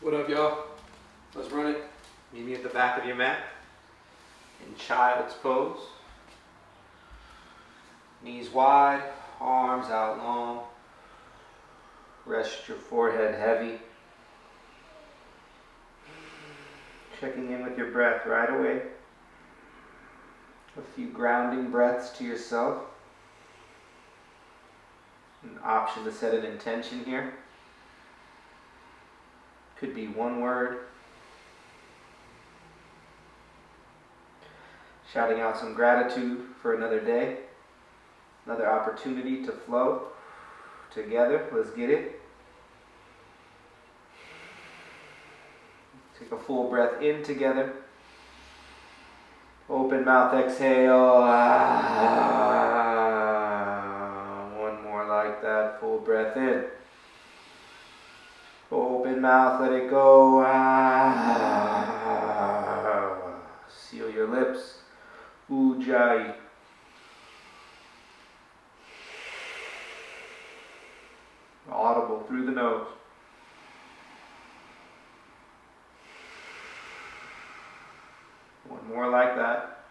What up, y'all? Let's run it. Meet me at the back of your mat in child's pose. Knees wide, arms out long. Rest your forehead heavy. Checking in with your breath right away. A few grounding breaths to yourself. An option to set an intention here. Could be one word. Shouting out some gratitude for another day. Another opportunity to flow together. Let's get it. Take a full breath in together. Open mouth, exhale. One more like that. Full breath in. Open mouth, let it go. Seal your lips. Ujjayi. Audible through the nose. One more like that.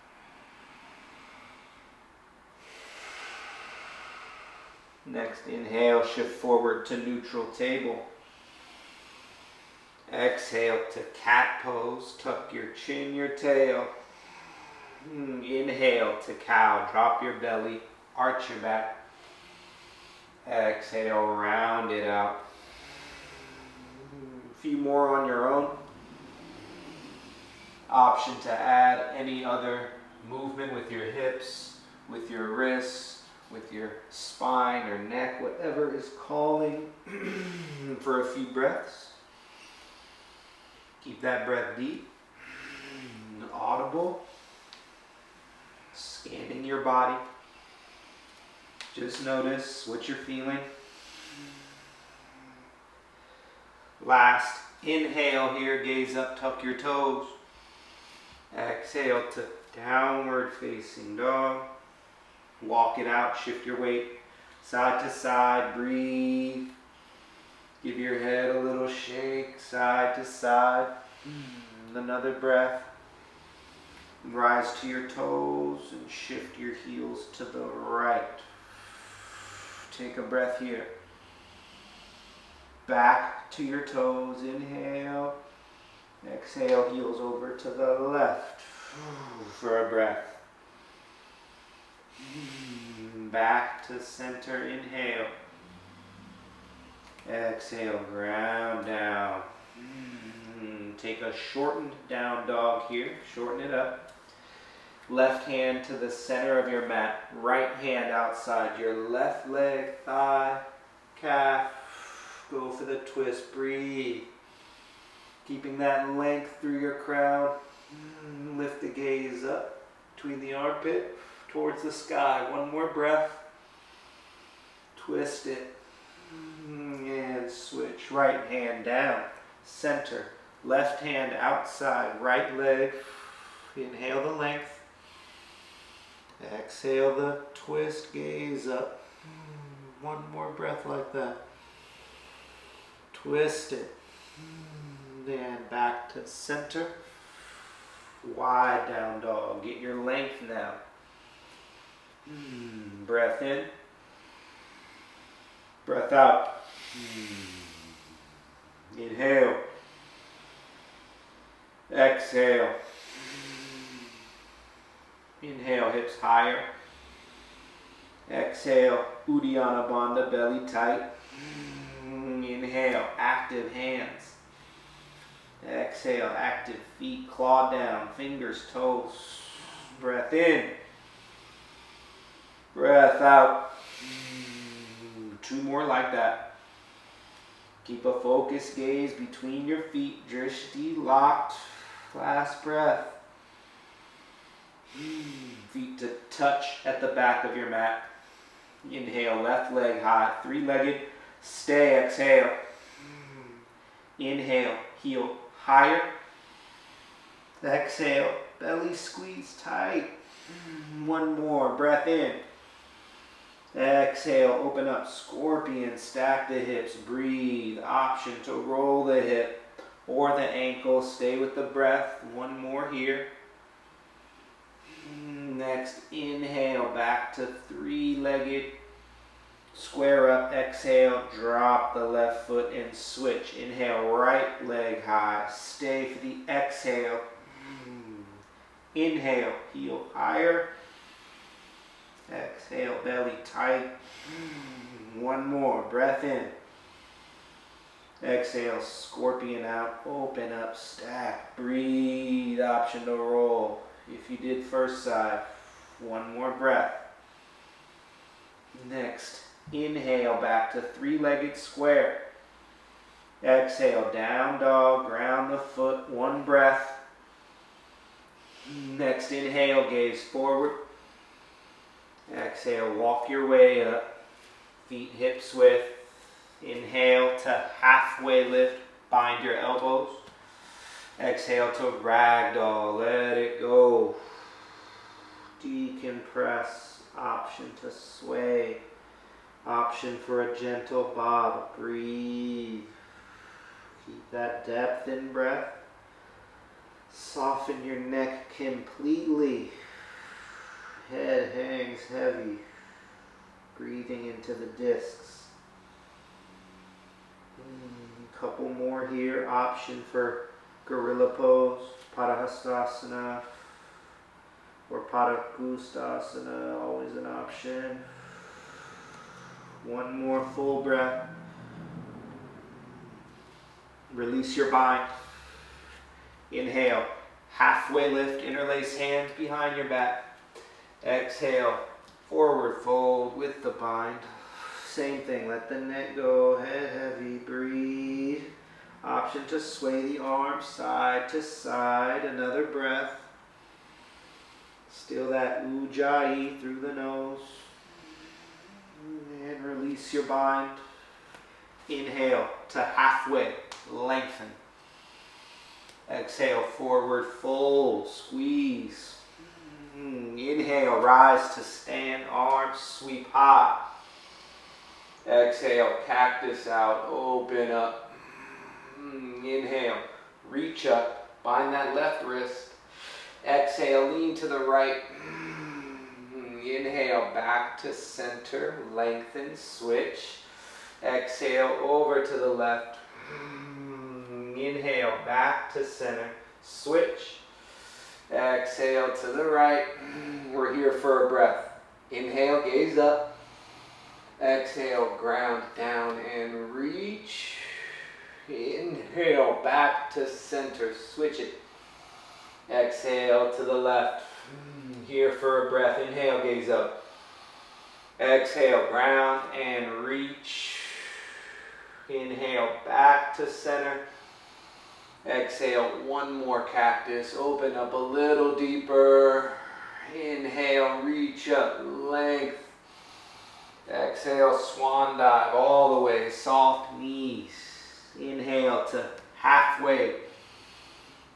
Next inhale, shift forward to neutral table. Exhale to cat pose. Tuck your chin, your tail. Inhale to cow. Drop your belly. Arch your back. Exhale, round it out. A few more on your own. Option to add any other movement with your hips, with your wrists, with your spine or neck, whatever is calling for a few breaths. Keep that breath deep, audible, scanning your body. Just notice what you're feeling. Last inhale here, gaze up, tuck your toes. Exhale to downward facing dog. Walk it out, shift your weight side to side, breathe. Give your head a little shake, side to side. Another breath. Rise to your toes and shift your heels to the right. Take a breath here. Back to your toes, inhale. Exhale, heels over to the left for a breath. Back to center, inhale. Exhale, ground down. Take a shortened down dog here. Shorten it up. Left hand to the center of your mat. Right hand outside your left leg, thigh, calf. Go for the twist. Breathe. Keeping that length through your crown. Lift the gaze up between the armpit towards the sky. One more breath. Twist it. And switch. Right hand down. Center. Left hand outside. Right leg. Inhale the length. Exhale the twist. Gaze up. One more breath like that. Twist it. Then back to center. Wide down dog. Get your length now. Breath in. Breath out. Inhale. Exhale. Inhale, hips higher. Exhale, Uddiyana Bandha, belly tight. Inhale, active hands. Exhale, active feet, claw down, fingers, toes. Breath in. Breath out. Two more like that. Keep a focused gaze between your feet, drishti locked. Last breath. Feet to touch at the back of your mat. Inhale, left leg high, three-legged. Stay, exhale. Inhale, heel higher. Exhale, belly squeeze tight. One more, breath in. Exhale, open up, scorpion, stack the hips, breathe. Option to roll the hip, or the ankles. Stay with the breath. One more here. Next, inhale back to three-legged. Square up, exhale, drop the left foot and switch. Inhale, right leg high. Stay for the exhale. Inhale, heel higher. Exhale, belly tight. One more, breath in. Exhale, scorpion out, open up, stack, breathe, option to roll. If you did first side, one more breath. Next, inhale back to three-legged square. Exhale, down dog, ground the foot, one breath. Next, inhale, gaze forward. Exhale, walk your way up, feet hips width. Inhale to halfway lift, bind your elbows. Exhale to ragdoll, let it go. Decompress, option to sway. Option for a gentle bob, breathe. Keep that depth in breath. Soften your neck completely. Head hangs heavy. Breathing into the discs. Couple more here. Option for gorilla pose, Padahastasana or Padangusthasana, always an option. One more full breath. Release your bind. Inhale, halfway lift, interlace hands behind your back. Exhale, forward fold with the bind. Same thing, let the neck go, head heavy, breathe. Option to sway the arms side to side, another breath. Still that ujjayi through the nose. And release your bind. Inhale to halfway, lengthen. Exhale, forward fold, squeeze. Inhale, rise to stand, arms sweep high. Exhale, cactus out, open up. Inhale, reach up, bind that left wrist. Exhale, lean to the right. Inhale, back to center, lengthen, switch. Exhale, over to the left. Inhale, back to center, switch. Exhale to the right. We're here for a breath. Inhale, gaze up. Exhale, ground down and reach. Inhale, back to center, switch it. Exhale to the left. Here for a breath. Inhale, gaze up. Exhale, ground and reach. Inhale, back to center. Exhale, one more cactus. Open up a little deeper. Inhale, reach up, length. Exhale, swan dive all the way, soft knees. Inhale to halfway.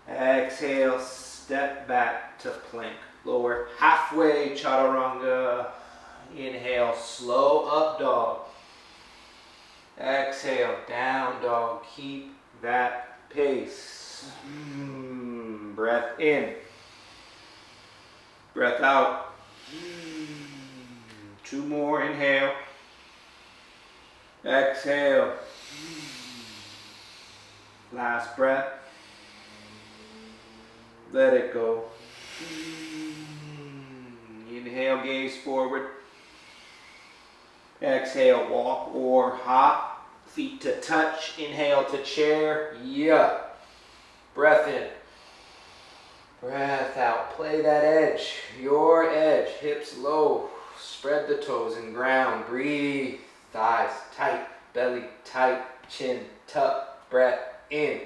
Exhale, step back to plank. Lower halfway, chaturanga. Inhale, slow up dog. Exhale, down dog. Keep that pace. Breath in. Breath out. Two more, inhale. Exhale. Last breath. Let it go. Inhale, gaze forward. Exhale, walk or hop. Feet to touch. Inhale to chair. Yeah. Breath in. Breath out. Play that edge. Your edge. Hips low. Spread the toes and ground. Breathe. Thighs tight. Belly tight. Chin tuck. Breath in.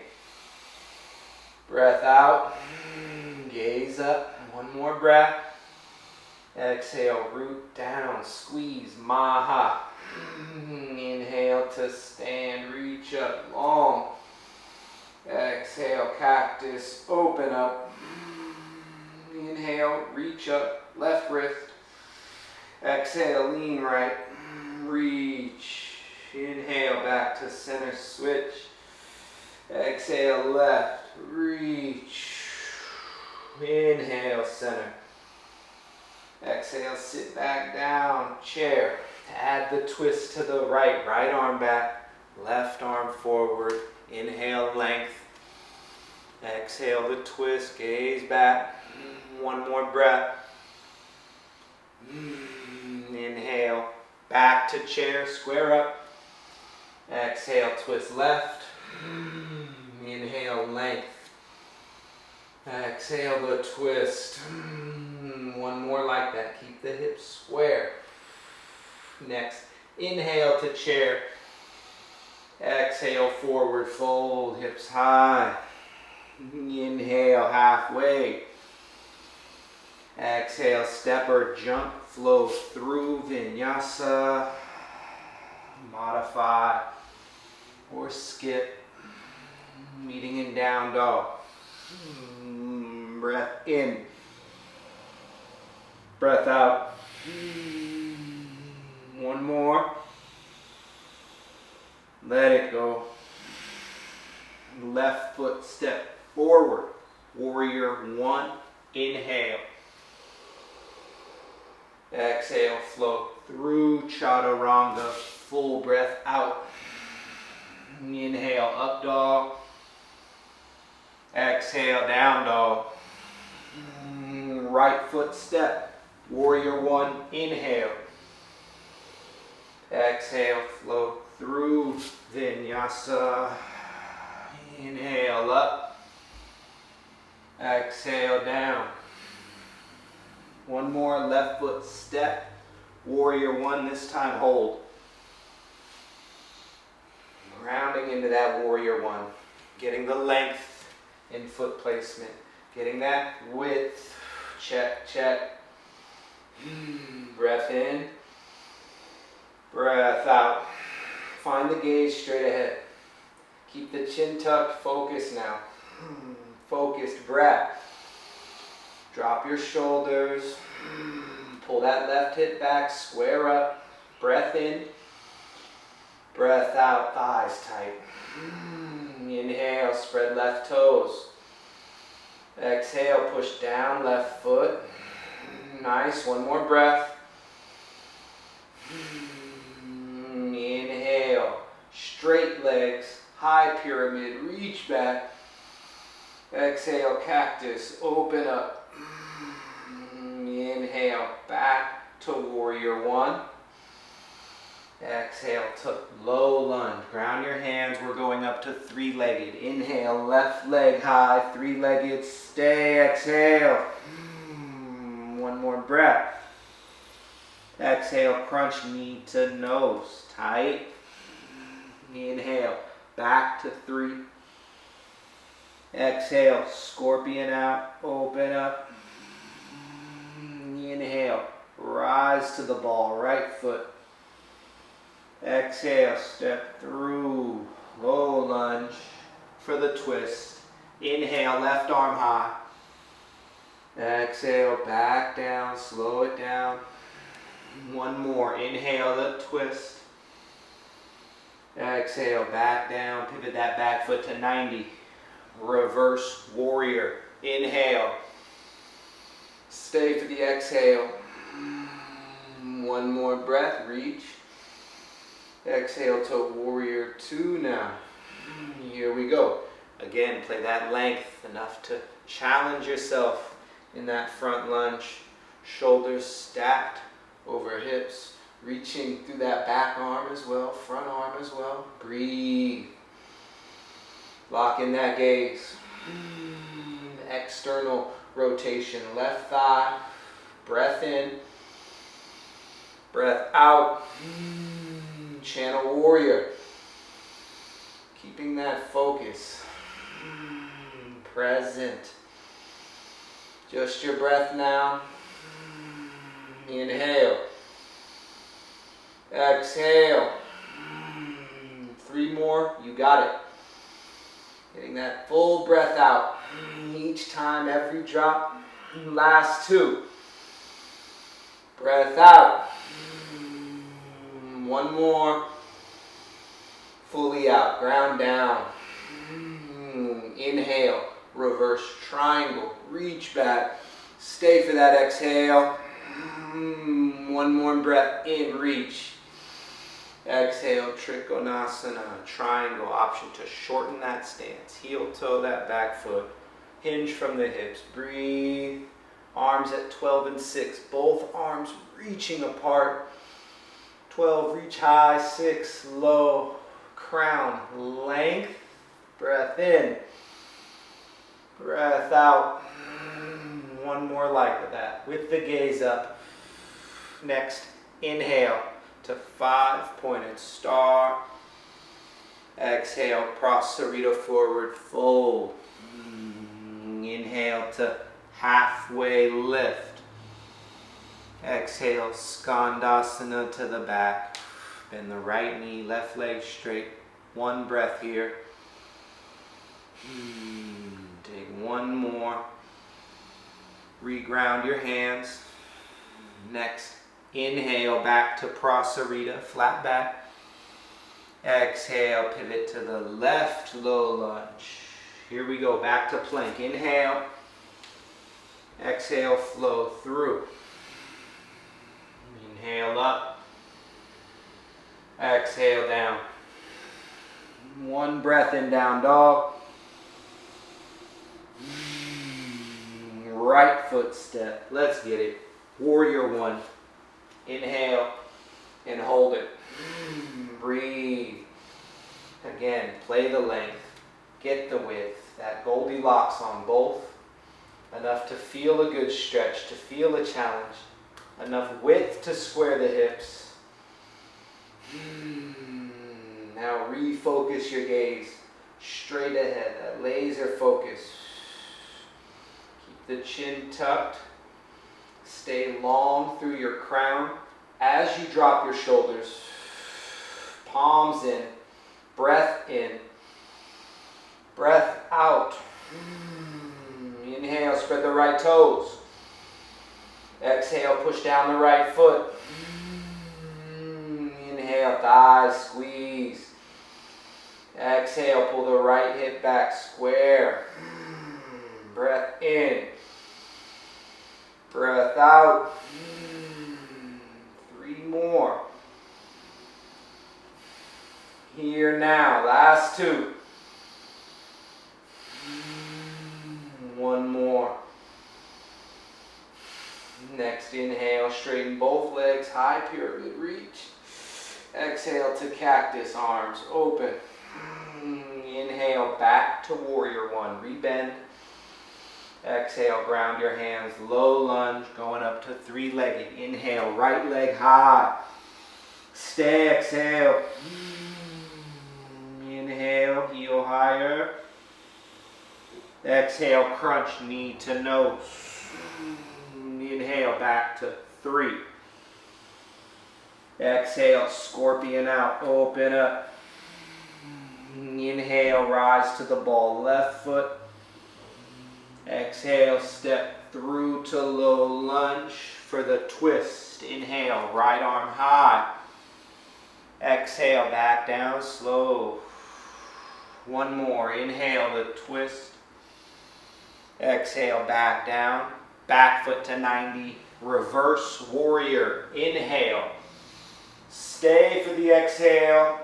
Breath out. Gaze up. One more breath. Exhale. Root down. Squeeze. Maha. Inhale to stand. Reach up long. Exhale. Cactus. Open up. Inhale. Reach up. Left wrist. Exhale, lean right, reach. Inhale, back to center, switch. Exhale, left, reach. Inhale, center. Exhale, sit back down, chair. Add the twist to the right, right arm back, left arm forward. Inhale, length. Exhale, the twist, gaze back. One more breath. Inhale, back to chair, square up. Exhale, twist left. Inhale, length. Exhale, the twist. One more like that. Keep the hips square. Next, inhale to chair. Exhale, forward fold, hips high. Inhale, halfway. Exhale, step or jump, flow through Vinyasa. Modify or skip. Meeting in down dog. Breath in. Breath out. One more. Let it go. Left foot step forward. Warrior one. Inhale. Exhale, flow through Chaturanga. Full breath out. Inhale, up dog. Exhale, down dog. Right foot step. Warrior one. Inhale. Exhale, flow through Vinyasa. Inhale, up. Exhale, down. One more, left foot step. Warrior one, this time hold. Rounding into that warrior one. Getting the length in foot placement. Getting that width. Check, check. Breath in. Breath out. Find the gaze straight ahead. Keep the chin tucked. Focus now. Focused breath. Drop your shoulders. Pull that left hip back. Square up. Breath in. Breath out. Thighs tight. Inhale. Spread left toes. Exhale. Push down left foot. Nice. One more breath. Inhale. Straight legs. High pyramid. Reach back. Exhale. Cactus. Open up. Inhale. Back to warrior one. Exhale to low lunge. Ground your hands. We're going up to three-legged. Inhale. Left leg high. Three-legged. Stay. Exhale. One more breath. Exhale. Crunch knee to nose. Tight. Inhale. Back to three. Exhale. Scorpion out. Open up. Inhale. Rise to the ball. Right foot. Exhale. Step through. Low lunge for the twist. Inhale. Left arm high. Exhale. Back down. Slow it down. One more. Inhale. The twist. Exhale. Back down. Pivot that back foot to 90. Reverse warrior. Inhale. Stay for the exhale. One more breath. Reach. Exhale to warrior two now. Here we go. Again, play that length enough to challenge yourself in that front lunge. Shoulders stacked over hips. Reaching through that back arm as well, front arm as well. Breathe. Lock in that gaze. External rotation. Left thigh. Breath in. Breath out. Channel warrior. Keeping that focus. Present. Just your breath now. Inhale. Exhale. Three more. You got it. Getting that full breath out. Each time, every drop. Last two. Breath out. One more. Fully out. Ground down. Inhale, reverse triangle, reach back. Stay for that exhale. One more breath in, reach. Exhale, Trikonasana, triangle, option to shorten that stance. Heel toe that back foot. Hinge from the hips. Breathe. Arms at 12 and 6. Both arms reaching apart. 12, reach high. 6, low. Crown, length. Breath in. Breath out. One more like that. With the gaze up. Next, inhale to 5-pointed star. Exhale, Prasarita forward fold. Inhale to halfway lift. Exhale, Skandasana to the back. Bend the right knee, left leg straight. One breath here. Take one more. Reground your hands. Next, inhale back to Prasarita, flat back. Exhale, pivot to the left, low lunge. Here we go, back to plank. Inhale. Exhale, flow through. Inhale up. Exhale down. One breath in, down dog. Right foot step. Let's get it. Warrior one. Inhale and hold it. Breathe. Again, play the length. Get the width. That Goldilocks on both. Enough to feel a good stretch, to feel a challenge. Enough width to square the hips. Now refocus your gaze straight ahead. That laser focus. Keep the chin tucked. Stay long through your crown. As you drop your shoulders, palms in, breath in, breath out. Inhale, spread the right toes. Exhale, push down the right foot. Inhale, thighs squeeze. Exhale, pull the right hip back square. Breath in. Breath out. 3 more. Here now, last 2. 1 more. Next inhale, straighten both legs, high pyramid reach. Exhale to cactus, arms open. Inhale, back to warrior one, rebend. Exhale, ground your hands, low lunge, going up to 3-legged. Inhale, right leg high. Stay, exhale. Inhale, heel higher. Exhale, crunch knee to nose. Inhale, back to 3. Exhale, scorpion out, open up. Inhale, rise to the ball, left foot. Exhale, step through to low lunge for the twist. Inhale, right arm high. Exhale, back down, slow. 1 more, inhale, the twist. Exhale, back down. Back foot to 90, reverse warrior. Inhale. Stay for the exhale.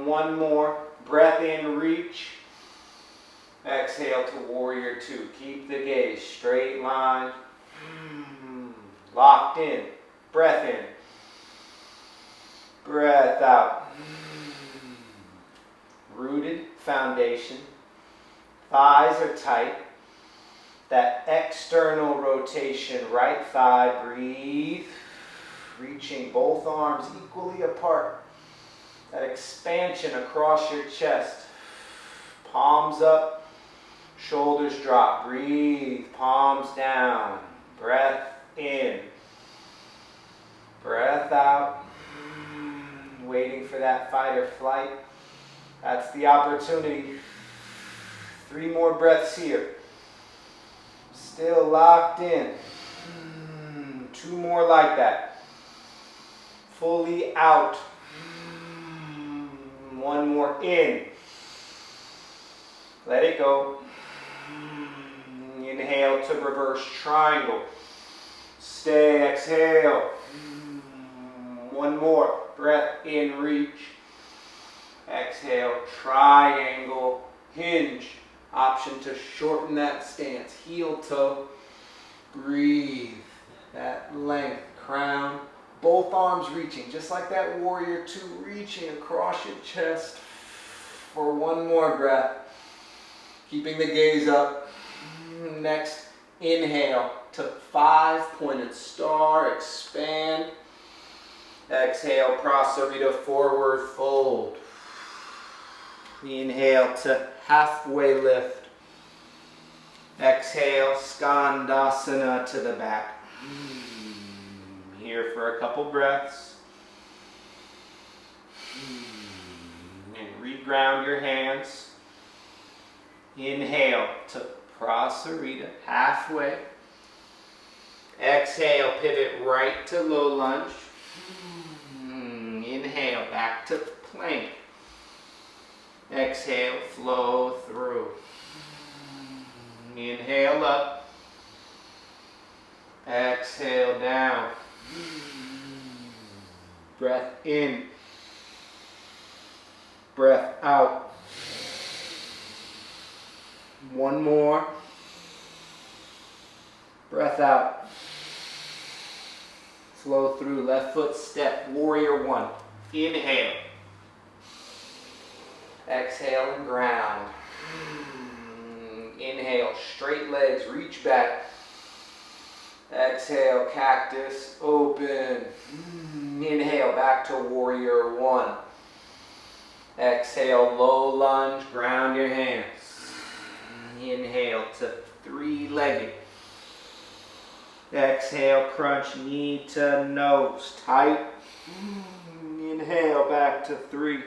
1 more. Breath in, reach. Exhale to warrior 2. Keep the gaze, straight line. Locked in. Breath in. Breath out. Rooted foundation. Thighs are tight. That external rotation, right thigh, breathe. Reaching both arms equally apart. That expansion across your chest. Palms up, shoulders drop. Breathe, palms down. Breath in. Breath out. Waiting for that fight or flight. That's the opportunity. 3 more breaths here. Still locked in. 2 more like that. Fully out. 1 more in. Let it go. Inhale to reverse triangle. Stay, exhale. One more. Breath in, reach. Exhale, triangle, hinge. Option to shorten that stance. Heel toe. Breathe. That length. Crown. Both arms reaching, just like that warrior two, reaching across your chest for one more breath. Keeping the gaze up. Next, inhale to 5-pointed star, expand. Exhale, Prasarita, forward fold. Inhale to halfway lift. Exhale, Skandasana to the back. Here for a couple breaths. And reground your hands. Inhale to Prasarita, halfway. Exhale, pivot right to low lunge. Inhale, back to plank. Exhale, flow through. Inhale up. Exhale down. Breath in. Breath out. One more. Breath out. Flow through. Left foot step. Warrior one. Inhale. Exhale and ground. Inhale. Straight legs. Reach back. Exhale. Cactus. Open. Inhale. Back to warrior one. Exhale. Low lunge. Ground your hands. Inhale to three-legged. Exhale, crunch knee to nose, tight. Inhale, back to three.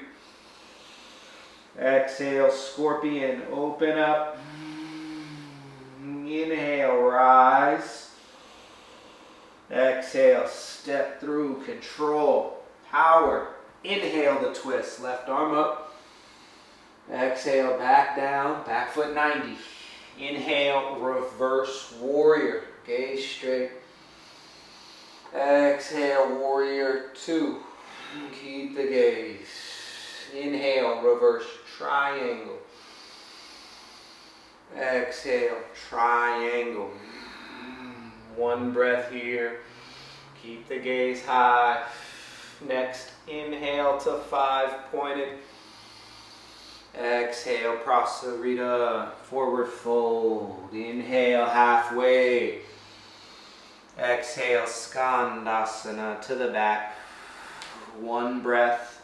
Exhale, scorpion, open up. Inhale, rise. Exhale, step through, control, power. Inhale the twist, left arm up. Exhale, back down, back foot 90. Inhale, reverse warrior, gaze straight. Exhale, warrior two. Keep the gaze. Inhale, reverse triangle. Exhale, triangle. One breath here. Keep the gaze high. Next, inhale to 5-pointed. Exhale, Prasarita, forward fold. Inhale, halfway. Exhale, Skandasana to the back. One breath.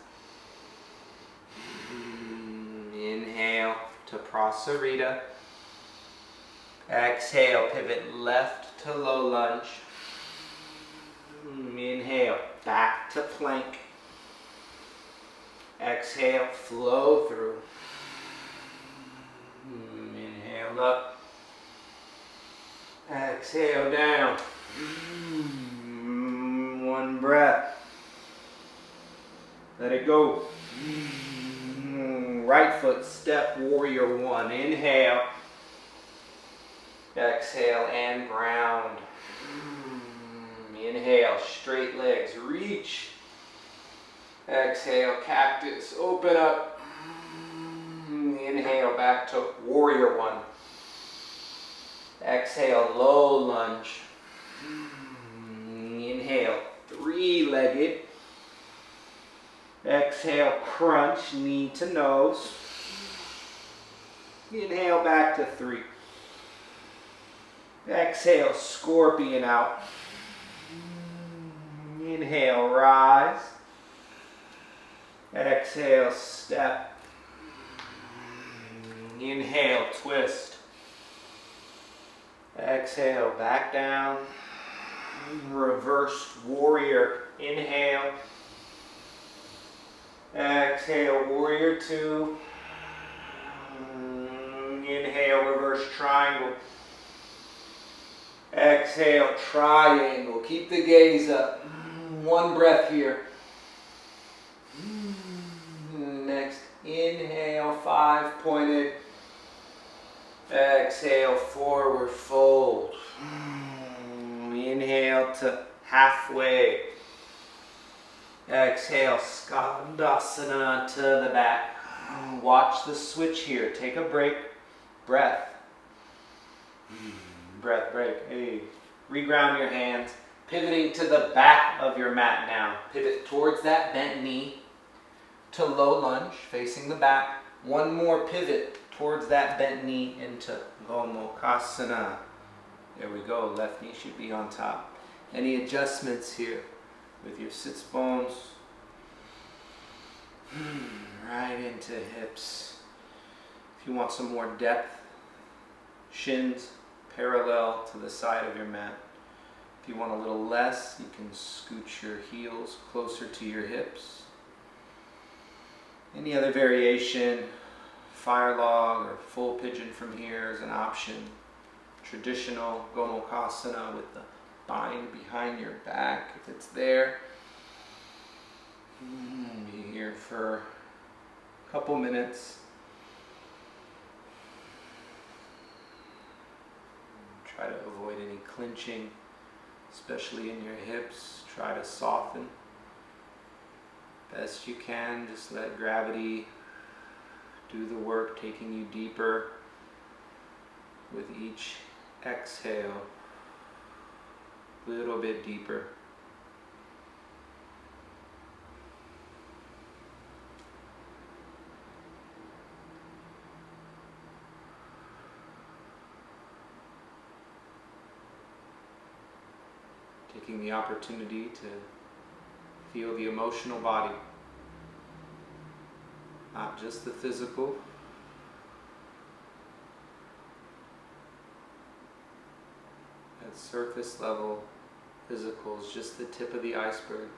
Inhale to Prasarita. Exhale, pivot left to low lunge. Inhale, back to plank. Exhale, flow through. Inhale up. Exhale down. One breath. Let it go. Right foot step, warrior one. Inhale. Exhale and ground. Inhale, straight legs, reach. Exhale, cactus, open up. Inhale, back to warrior one. Exhale, low lunge. Inhale, three-legged. Exhale, crunch, knee to nose. Inhale, back to three. Exhale, scorpion out. Inhale, rise. Exhale, step. Inhale, twist. Exhale, back down. Reversed warrior. Inhale. Exhale, warrior two. Inhale, reverse triangle. Exhale, triangle. Keep the gaze up. One breath here. Next, inhale, 5-pointed. Exhale, forward fold. Inhale to halfway. Exhale, Skandasana to the back. Watch the switch here. Take a break. Breath. Breath break. Hey. Reground your hands. Pivoting to the back of your mat now. Pivot towards that bent knee to low lunge, facing the back. One more pivot towards that bent knee into Gomukhasana. There we go. Left knee should be on top. Any adjustments here With your sits bones. Right into hips. If you want some more depth, shins parallel to the side of your mat. If you want a little less, you can scooch your heels closer to your hips. Any other variation, fire log or full pigeon from here is an option. Traditional Gomukhasana with the bind behind your back if it's there. Be here for a couple minutes. Try to avoid any clenching, especially in your hips. Try to soften best you can. Just let gravity do the work, taking you deeper with each exhale. A little bit deeper. Taking the opportunity to feel the emotional body, not just the physical. At surface level, physical is just the tip of the iceberg.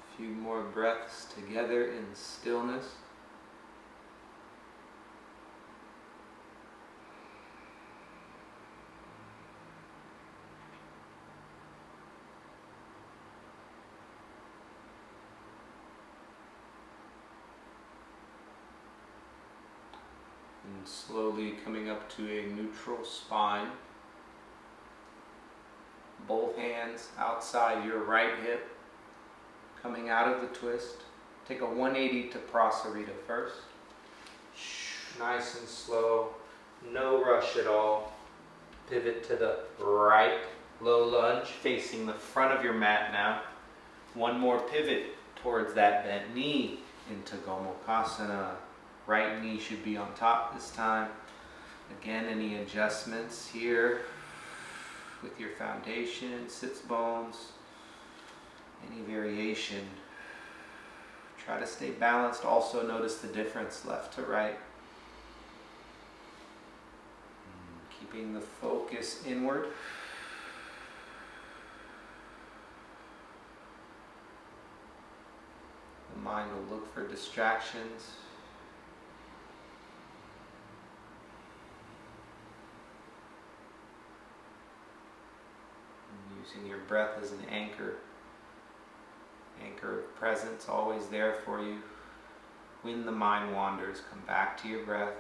A few more breaths together in stillness. And slowly coming up to a neutral spine. Both hands outside your right hip. Coming out of the twist. Take a 180 to Prasarita first. Nice and slow. No rush at all. Pivot to the right. Low lunge facing the front of your mat now. One more pivot towards that bent knee into Gomukhasana. Right knee should be on top this time. Again, any adjustments here with your foundation, sits bones. Any variation. Try to stay balanced. Also notice the difference left to right. Keeping the focus inward. The mind will look for distractions. And using your breath as an anchor. Anchor of presence, always there for you. When the mind wanders, come back to your breath.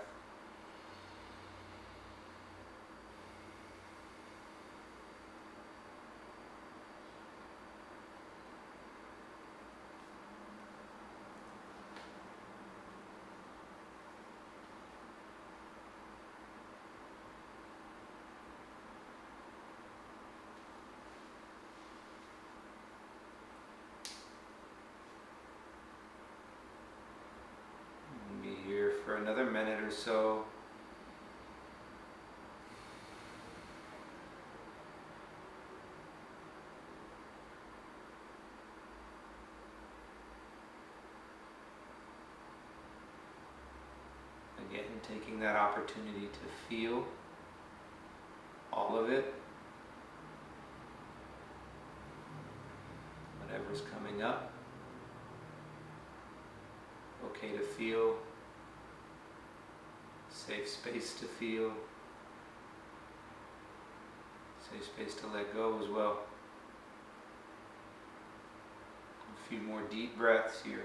For another minute or so. Again, taking that opportunity to feel all of it. whatever's coming up. Okay to feel. Safe space to feel. Safe space to let go as well. A few more deep breaths here.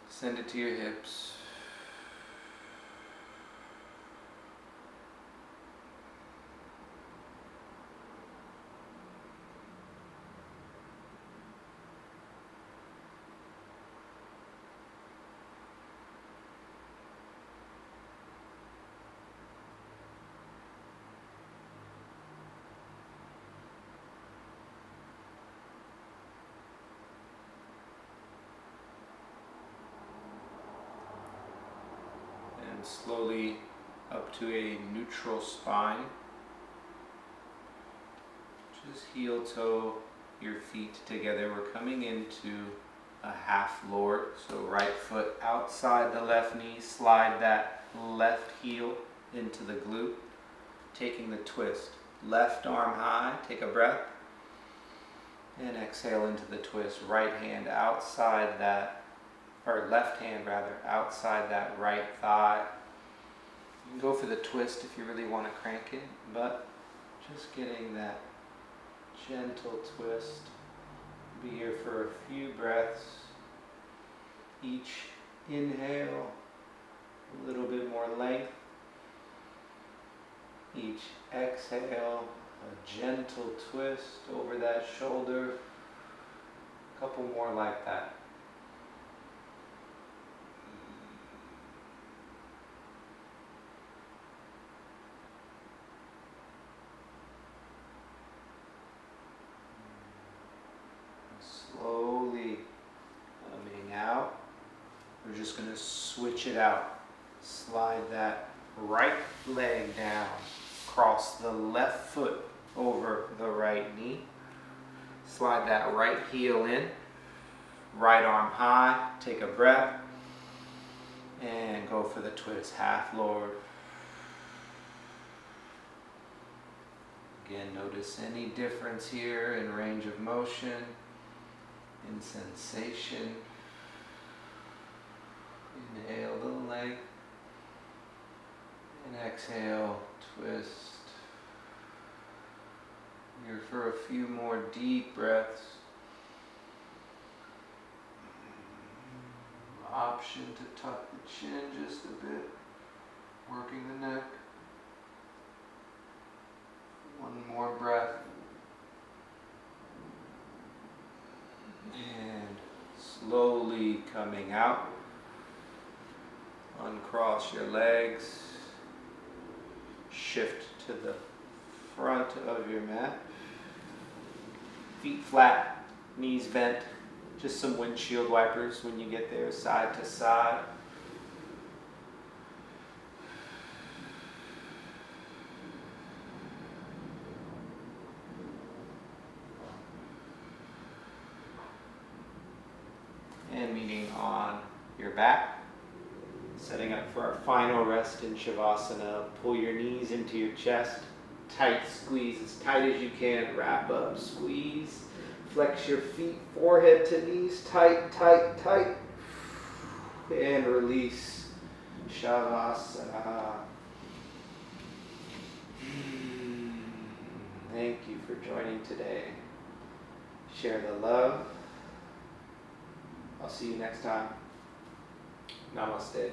Send it to your hips. And slowly up to a neutral spine. Just heel toe your feet together. We're coming into a half lord. So right foot outside the left knee. Slide that left heel into the glute. Taking the twist. Left arm high. Take a breath. And exhale into the twist. Right hand outside that, or left hand rather, outside that right thigh. You can go for the twist if you really want to crank it, but just getting that gentle twist. Be here for a few breaths. Each inhale, a little bit more length. Each exhale, a gentle twist over that shoulder. A couple more like that. Slowly coming out. We're just going to switch it out. Slide that right leg down. Cross the left foot over the right knee. Slide that right heel in. Right arm high. Take a breath. And go for the twist. Half lord. Again, notice any difference here in range of motion, in sensation. Inhale the length. And exhale, twist. Here for a few more deep breaths. Option to tuck the chin just a bit, working the neck. One more breath. And slowly coming out. Uncross your legs. Shift to the front of your mat. Feet flat, knees bent. Just some windshield wipers when you get there, side to side. And meeting on your back. Setting up for our final rest in Shavasana. Pull your knees into your chest. Tight squeeze, as tight as you can. Wrap up, squeeze. Flex your feet, forehead to knees. Tight, tight, tight. And release. Shavasana. Thank you for joining today. Share the love. I'll see you next time. Namaste.